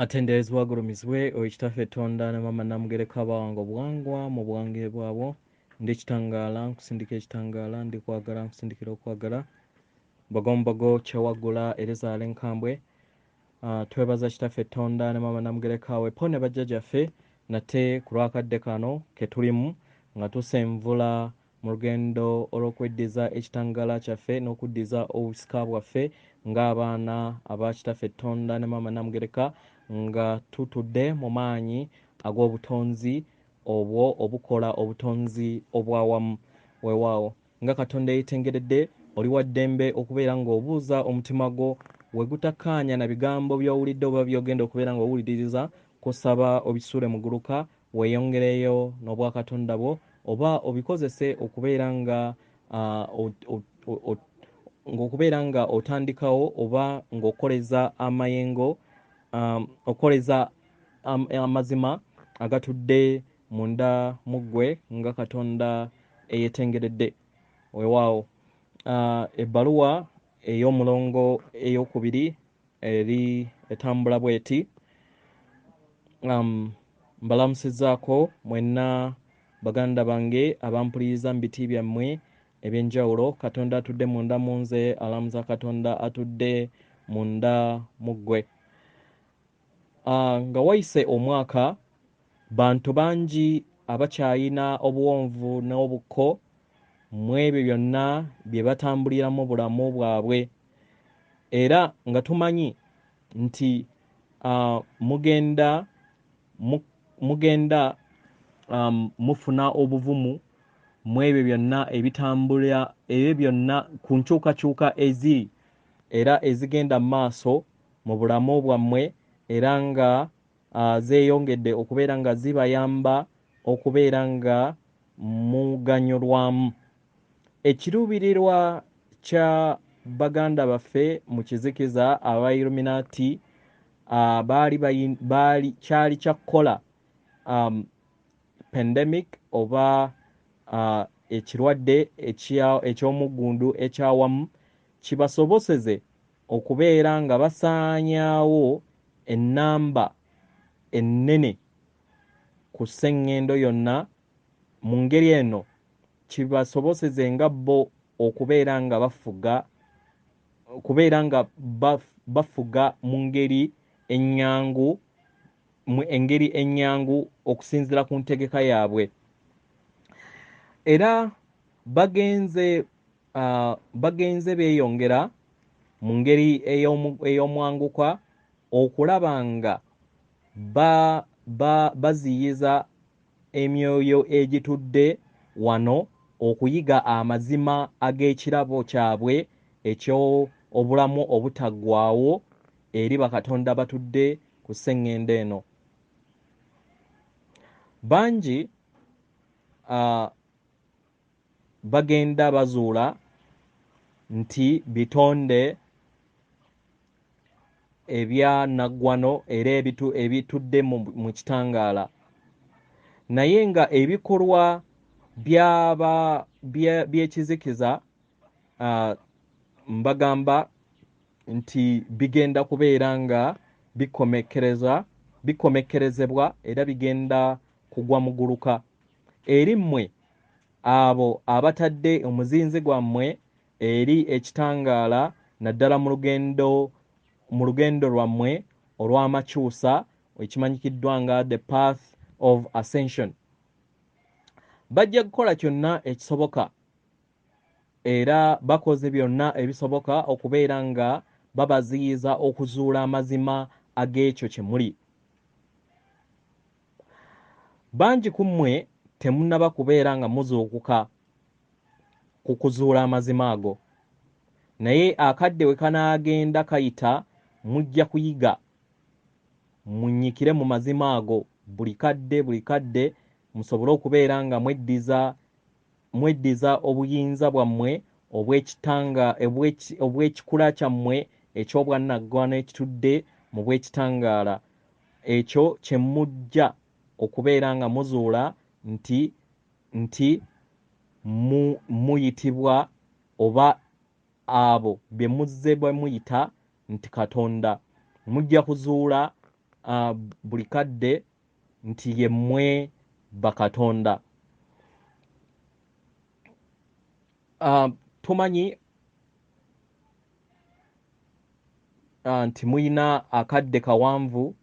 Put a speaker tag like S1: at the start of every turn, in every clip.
S1: Atenderezebwa agulumizibwe ekitaffe Tonda ne Mama Namugereka Bawango Bwangwa mu bwange bwabo ndi ekitangaala nkusindika ekitangaala ndi kwagala nkusindikira okwagala bagombago kyewagula erezaala enkambwe twebaza kitaffe Tonda ne Mama Namugereka wepo ne bajja gyaffe nate ku lwakadde kano ketulimu nga tusenvula mu lugendo olw'okweddiza ekitangaala kyaffe n'okuddiza obusika bwaffe ng'abaana aba kitaffe Tonda ne Mama Namugereka nga tutudde mu maanyi ag'obutonzi obwo obukola obutonzi obwawamu weewaawo nga Katonda yeetengeredde oli wa ddembe okubeera ng'obuuza omutima gwo we gutakkaanya na bigambo by'owulidde oba by'ogenda okubeera ng'owuliririza kusaba obisuule mu guluka weeyongereyo n'obwakatonda bwo oba obikozese okubeera nga ng'okubeera nga otandikawo oba ng'okoleza amayengo okoleza amazima agatudde munda mu ggwe nga Katonda eyeetengeredde weewaawo ebbaluwa ey'omulongo ey'okubiri eri etambula bweti mbalamusizzaako mwenna baganda bange abampuliriza mu biti byammwe ebyenjawulo Katonda atudde munda mu nze alamuza Katonda atudde munda mu ggwe nga wayise omwaka bantu bangi abakyayina obuwonvu n'obukko mu ebyo byonna bye batambuliramu bulamu bwabwe era nga tumanyi nti mugenda mufuna obuvumu mu ebyo byonna ebitambulira ebyo byonna ku nkyukakyuka eziri era ezigenda mu maaso mu bulamu bwammwe era nga zeeyongedde okubeera nga zibayamba okubeera nga muganyulwamu ekiruubirirwa kya baganda baffe mu kizikiza aba Illuminati kyali kya kukola pandemic oba ekirwadde eky'omuggundu ekyawamu kibasoboseze okubeera nga basaanyaawo ennamba ennene ku sseŋŋendo yonna mu ngeri eno kibasoboseze nga bo okubeera nga bafuga mu ngeri ennyangu okusinziira ku ntegeka yaabwe era bagenze beeyongera mu ngeri ey'omwanguka okulaba nga baziyiza emyoyo egitudde wano okuyiga amazima ag'ekirabo kyabwe eky'obulamu obutaggwaawo eri bakatonda batudde ku sseŋŋendo eno bangi bagenda bazuula nti bitonde ebya naggwano era ebitudde mu kitangaala naye nga ebikolwa by'ekizikiza mbagamba nti bigenda kubeera nga bikomekkerezebwa era bigenda kugwa mu guluka eri mmwe abo abatadde omuzinzi gwammwe eri ekitangaala naddala mu lugendo lwammwe olw'amakyusa ekimanyikiddwa nga the path of ascension bajja kukola kyonna ekisoboka era bakoze byonna ebisoboka okubeera nga babaziyiza okuzuula amazima ag'ekyo kye muli bangi ku mmwe temunnaba kubeera nga muzuukuka ku kuzuula amazima ago naye akadde we kanaagenda kayita mujja kuyiga munnyikire mu mazima ago buli kadde musobole okubeera nga mweddiza obuyinza bwammwe obw'ekikula kyammwe eky'obwannaggwano ekitudde mu bw'ekitangaala ekyo kye mujja okubeera nga muzuula nti muyitibwa oba abo bye muzze bwe muyita nti Katonda mujja kuzuula buli kadde nti ye mmwe bakatonda. Tumanyi nti muyina akadde kawanvu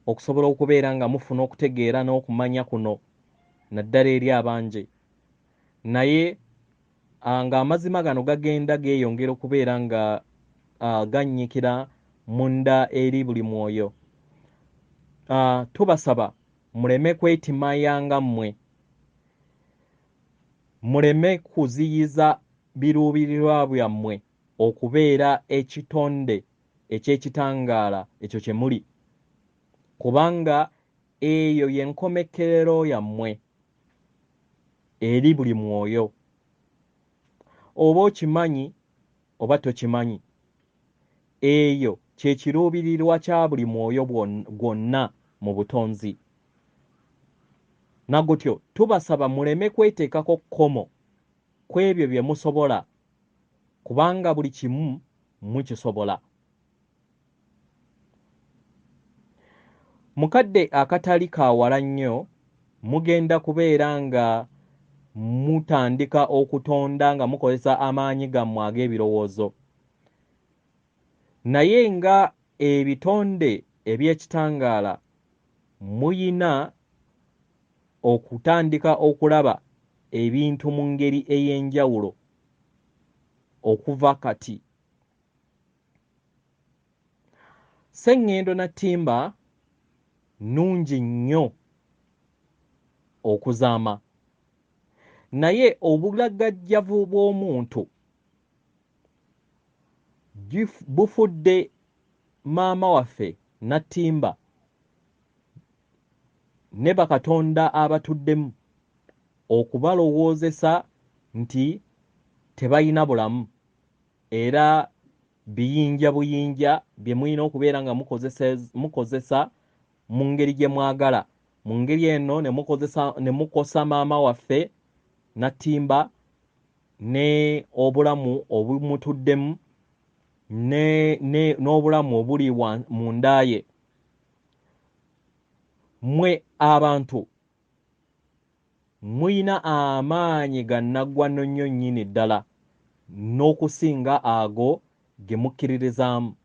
S1: okusobola okubeera nga mufuna okutegeera n'okumanya kuno naddala eri abangi, naye ng'amazima gano gagenda geeyongera okubeera nga gannyikira munda eri buli mwoyo. Tubasaba muleme kwetimayanga mmwe, muleme kuziyiza biruubirirwa byammwe okubeera ekitonde eky'ekitangaala ekyo kye muli, kubanga eyo y'enkomekerero yammwe eri buli mwoyo. Oba okimanyi oba tokimanyi, eyo kye kiruubirirwa kya buli mwoyo gwonna mu butonzi. Nagutyo tubasaba muleme kweteekako kkomo ku ebyo bye musobola, kubanga buli kimu mukisobola. Mukadde akatali kawala nnyo mugenda kubeera nga mutandika okutonda nga mukozesa amaanyi gammwe ag'ebirowoozo, naye nga ebitonde eby'ekitangaala muyina okutandika okulaba ebintu mu ngeri ey'enjawulo okuva kati. Sseŋŋendo na ttimba nnungi nnyo okuzaama, naye obulagajjavu bw'omuntu bufudde maama waffe Nattimba ne bakatonda abatuddemu okubalowoozesa nti tebalina bulamu, era biyinja buyinja bye mulina okubeera nga mukozesa mu ngeri gye mwagala. Mu ngeri eno ne mukosa maama waffe Nattimba ne obulamu obumutuddemu n'obulamu obuli munda ye. Mmwe abantu muyina amaanyi gannaggwano nnyo nnyini ddala n'okusinga ago ge mukkiririzaamu.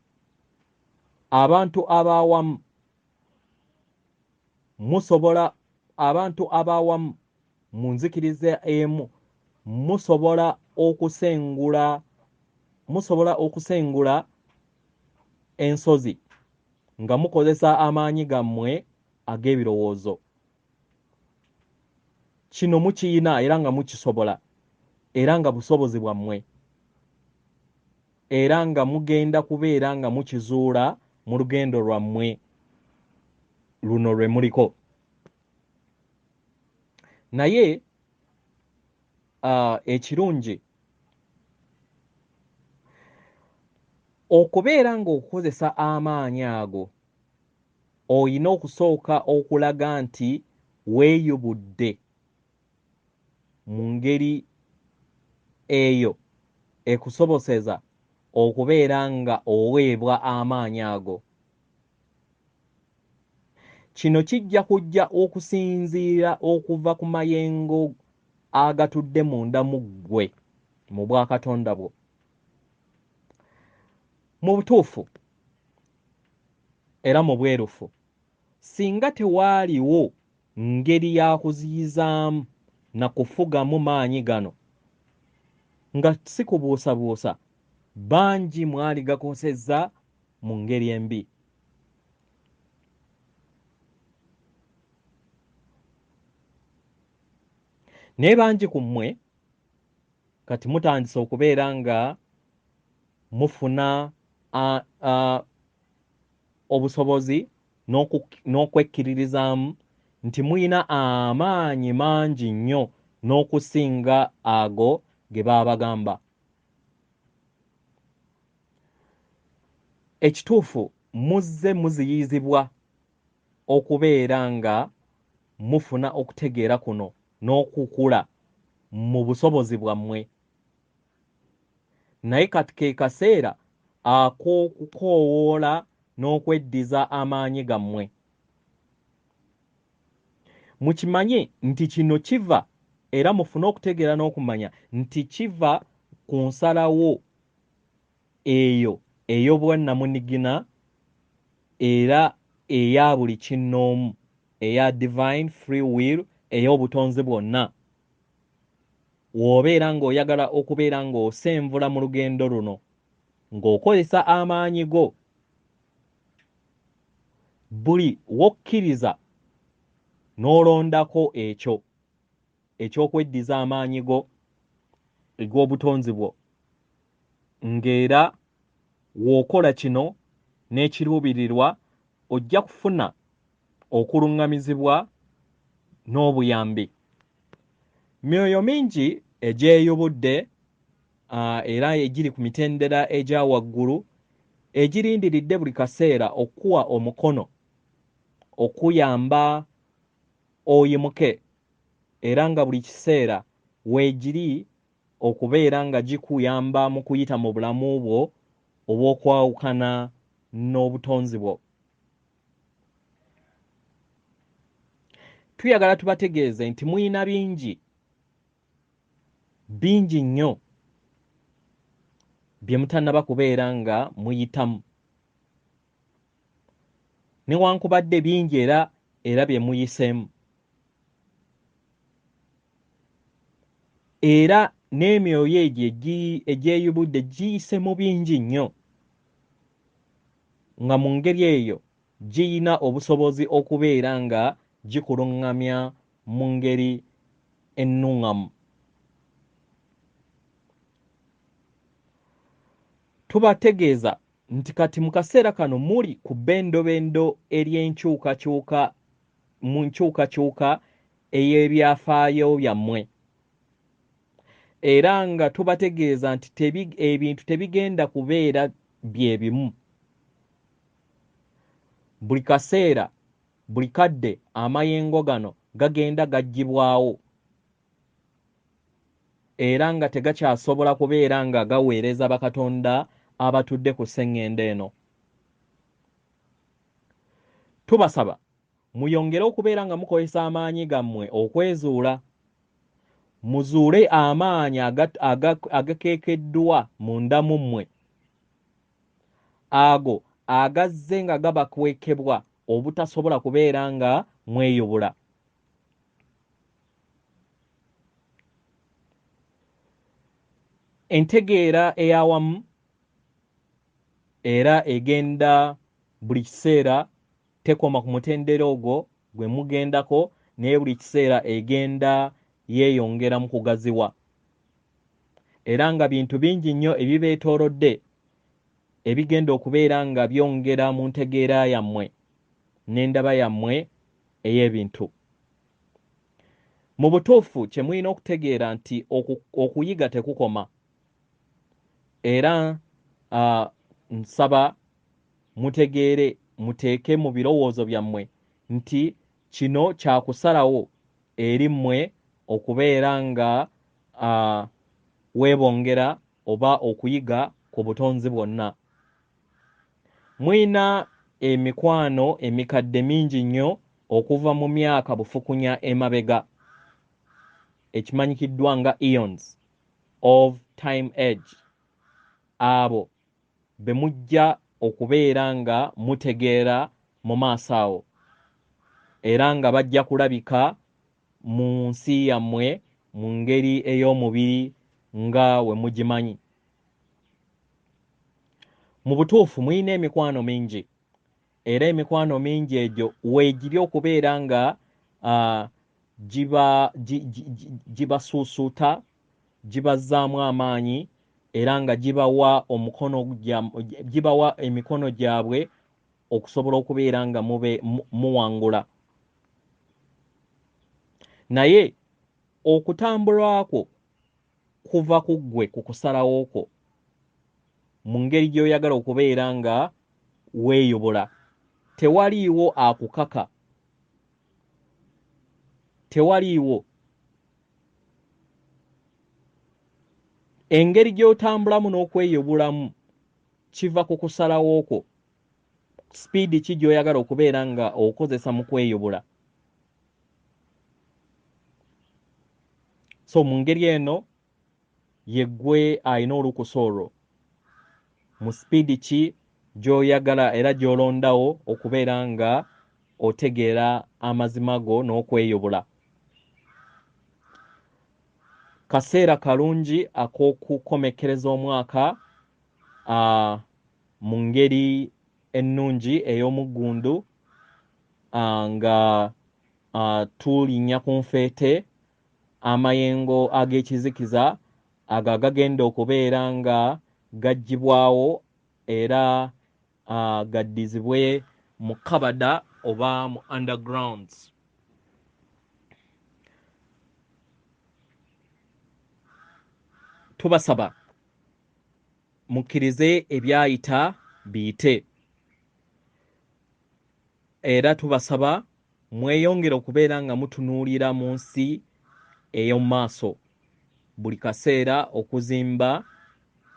S1: Abantu ab'awamu mu nzikiriza emu musobola okusengula ensozi nga mukozesa amaanyi gammwe ag'ebirowoozo. Kino mukiyina era nga mukisobola, era nga busobozi bwammwe, era nga mugenda kubeera nga mukizuula mu lugendo lwammwe luno lwe muliko. Naye ekirungi okubeera ng'okozesa amaanyi ago, oyina okusooka okulaga nti weeyubudde mu ngeri eyo ekusoboseza okubeera nga oweebwa amaanyi ago. Kino kijja kujja okusinziira okuva ku mayengo agatudde munda mu ggwe mu bwakatonda bwo. Mu butuufu era mu bwerufu, singa tewaaliwo ngeri ya kuziyizaamu na kufugamu maanyi gano, nga si kubuusabuusa, bangi mwali gakosezza mu ngeri embi. Naye bangi ku mmwe kati mutandise okubeera nga mufuna obusobozi n'okwekkiririzaamu nti muyina amaanyi mangi nnyo n'okusinga ago ge baba bagamba. Ekituufu muzze muziyizibwa okubeera nga mufuna okutegeera kuno n'okukula mu busobozi bwammwe, naye kati ke kaseera ak'okukoowoola n'okweddiza amaanyi gammwe. Mukimanye nti kino kiva era mufune okutegeera n'okumanya nti kiva ku nsalawo eyo ey'obwannamunigina era eya buli kinnoomu, eya divine free will ey'obutonzi bwonna. W'obeera ng'oyagala okubeera ng'osenvula mu lugendo luno ng'okozesa amaanyi go, buli wokkiriza n'olondako ekyo eky'okweddiza amaanyi go eg'obutonzi bwo, ng'era w'okola kino n'ekiruubirirwa ojja kufuna okuluŋŋamizibwa n'obuyambi. Myoyo mingi egyeyubudde era egiri ku mitendera egya waggulu egirindiridde buli kaseera okuwa omukono okuyamba oyimuke, era nga buli kiseera weegiri okubeera nga gikuyamba mu kuyita mu bulamu bwo obw'okwawukana n'obutonzi bwo. Tuyagala tubategeeze nti muyina bingi nnyo bye mutannaba kubeera nga muyitamu, newankubadde bingi era bye muyiseemu, era n'emyoyo egyo egyeyubudde giyise mu bingi nnyo, nga mu ngeri eyo giyina obusobozi okubeera nga gikuluŋŋamya mu ngeri ennuŋŋamu. Tubategeeza nti kati mu kaseera kano muli ku bbendobendo ery'enkyukakyuka mu nkyukakyuka ey'ebyafaayo byammwe, era nga tubategeeza nti ebintu tebigenda kubeera bye bimu. Buli kaseera, buli kadde amayengo gano gagenda gaggyibwawo era nga tegakyasobola kubeera nga gaweereza bakatonda abatudde ku sseŋŋendo eno. Tubasaba muyongere okubeera nga mukozesa amaanyi gammwe okwezuula, muzuule amaanyi agakeekeddwa munda mu mmwe, ago agazze nga gabakwekebwa obutasobola kubeera nga mweyubula. Entegeera ey'awamu era egenda buli kiseera tekoma ku mutendera ogwo gwe mugendako, naye buli kiseera egenda yeeyongera mu kugaziwa, era nga bintu bingi nnyo ebibeetoolodde ebigenda okubeera nga byongera mu ntegeera yammwe n'endaba yammwe ey'ebintu. Mu butuufu kye mulina okutegeera nti okuyiga tekukoma, era nsaba mutegeere, muteeke mu birowoozo byammwe nti kino kyakusalawo eri mmwe okubeera nga weebongera oba okuyiga ku butonzi bwonna. Mwina emikwano emikadde mingi nnyo okuva mu myaka bufukunya emabega, ekimanyikiddwa nga eons of time age, abo be mujja okubeera nga mutegeera mu maaso awo, era nga bajja kulabika mu nsi yammwe mu ngeri ey'omubiri nga we mugimanyi. Mu butuufu muyina emikwano mingi, era emikwano mingi egyo weegiri okubeera nga gibasuusuuta, gibazzaamu amaanyi, era nga gibawa emikono gyabwe okusobola okubeera nga muwangula. Naye okutambulwako kuva ku ggwe ku kusalawo kwo mu ngeri gy'oyagala okubeera nga weeyubula. Tewaliiwo akukaka, tewaliiwo. Engeri gy'otambulamu n'okweyubulamu kiva ku kusalawo kwo. speed ki gy'oyagala okubeera nga okozesa mu kweyubula. So mu ngeri eno yeggwe alina olukusa olwo mu speed ki gy'oyagala era gy'olondawo okubeera nga otegeera amazima go n'okweyubula. Kaseera kalungi ak'okukomekkereza omwaka mu ngeri ennungi ey'omuggundu nga tulinnya ku nfeete amayengo ag'ekizikiza ago agagenda okubeera nga gaggyibwawo era gaddizibwe mu kabada oba mu undergrounds. Tubasaba mukkirize ebyayita biyite era tubasaba mweyongere okubeera nga mutunuulira mu nsi ey'omu maaso buli kaseera okuzimba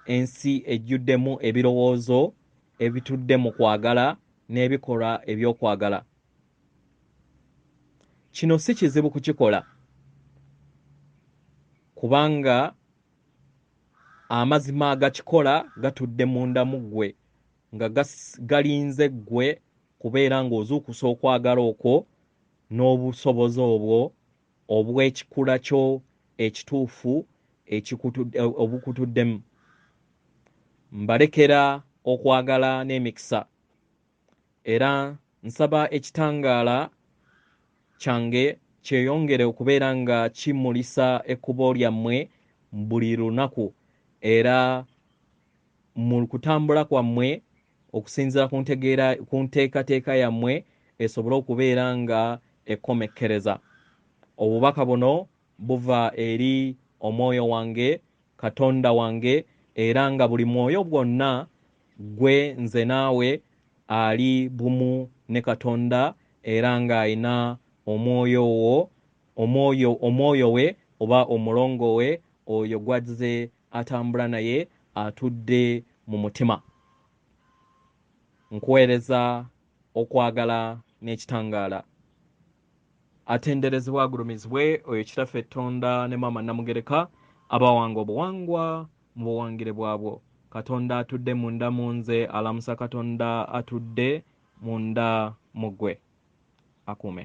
S1: ensi ejjuddemu ebirowoozo ebitudde mu kwagala n'ebikolwa eby'okwagala. Kino si kizibu kukikola kubanga amazima agakikola gatudde munda mu ggwe nga galinze ggwe kubeera ng'ozuukusa okwagala okwo n'obusobozi obwo obw'ekikula kyo ekituufu obukutuddemu. Mbalekera okwagala n'emikisa era nsaba ekitangaala kyange kyeyongere okubeera nga kimulisa ekkubo lyammwe buli lunaku era mu kutambula kwammwe okusinziira ku nteekateeka yammwe esobole okubeera nga ekomekkereza. Obubaka buno buva eri omwoyo wange Katonda wange era nga buli mwoyo gwonna gwe nze naawe ali bumu ne Katonda era ng'ayina omwoyo we oba omulongo we oyo gwazze atambula naye atudde mu mutima. Nkuweereza okwagala n'ekitangaala. Atenderezebwa agulumizibwe oyo kitaffe Tonda ne Maama Namugereka abawanga obuwangwa mu buwangire bwabwo. Katonda atudde munda mu nze alamusa Katonda atudde munda mu ggwe. Akuume.